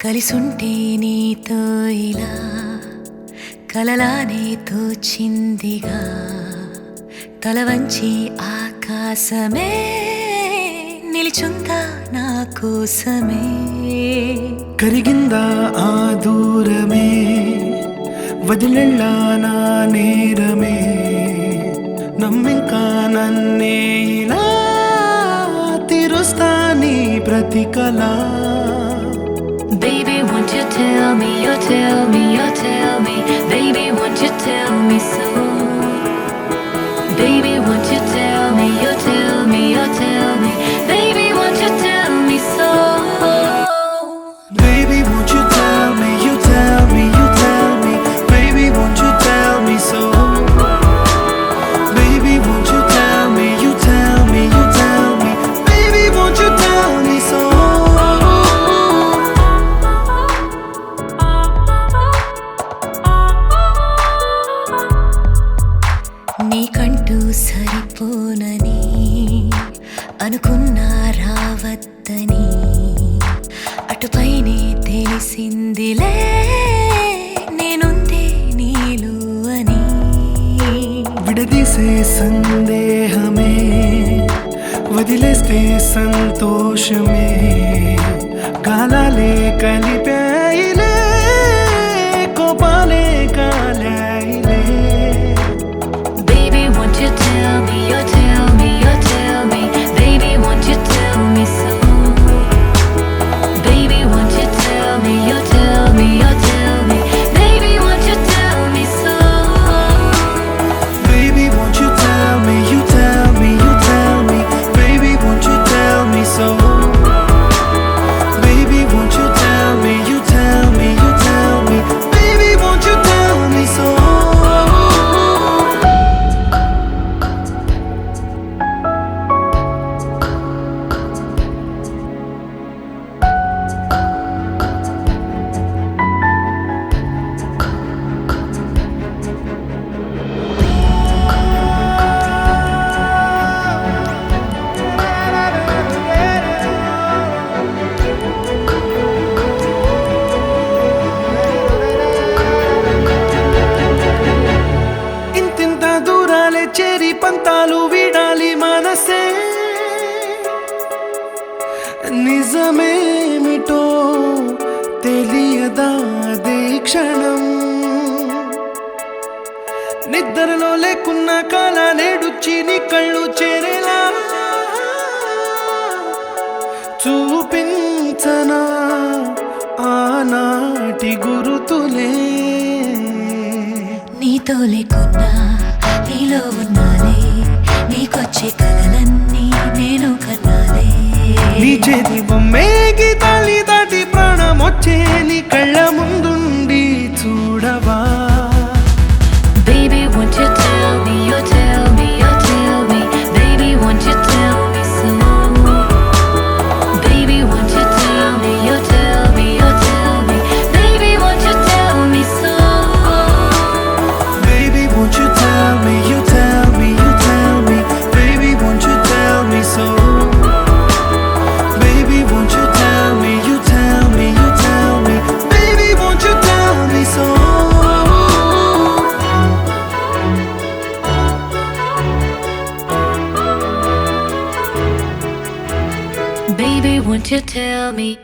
కలిసుంటే నీతో ఇలా కలలానే తోచిందిగా తల వంచి ఆకాశమే నిలిచుందా నా కోసమే కరిగిందా ఆ దూరమే వదిలెళ్ళా నా నేరమే నమ్మింకా నన్నే ఇలా తీరుస్తా నీ ప్రతి కళ Baby, won't you tell me, you tell me, you tell me Baby, won't you tell me so Baby, won't you tell me, you tell me, you tell me Baby, won't you tell me so Baby, won't you tell me, you tell me, you tell me Baby, won't you tell me so Baby, won't you tell me, you tell me, you tell me Baby, won't you tell me so నీకంటూ సరిపోనని అనుకున్నా రావద్దని అటుపైనే తెలిసిందిలే నేనుందే నీలు అని విడదీసే సందేహమే వదిలేస్తే సంతోషమే కాలాలే కలిపాయిలే కోపాలే కాలాయిలే Baby, won't you tell me, you tell me, you tell me Baby, won't you tell me so Baby, won't you tell me, you tell me, you tell me Baby, won't you tell me so Baby, won't you tell me, you tell me, you tell me Baby, won't you tell me so Baby, won't you tell me, you tell me, you tell me Baby, won't you tell me so చేరి పంతాలు వీడాలి మనసే నిజమేమిటో తెలియదా అదే క్షణం నిద్రలో లేకున్న కాల నేడుచ్చి నీ కళ్ళు చేరేలా చూపించనా ఆనాటి గురుతులే నీతో లేకున్నా నీలో ఉన్నాలే నీకొచ్చే కలలన్నీ నేను కన్నాలే నీ చేతి బొమ్మే గీతాలి దాటి ప్రాణం వచ్చే నీ కళ్ళ ముందుండి చూడవా Baby, won't you tell me, you tell me, you tell me Baby, won't you tell me so Baby, won't you tell me, you tell me, you tell me Baby, won't you tell me so Baby, won't you tell me, you tell me, you tell me Baby, won't you tell me so Baby, won't you tell me, you tell me, you tell me Baby, won't you tell me so Baby, won't you tell me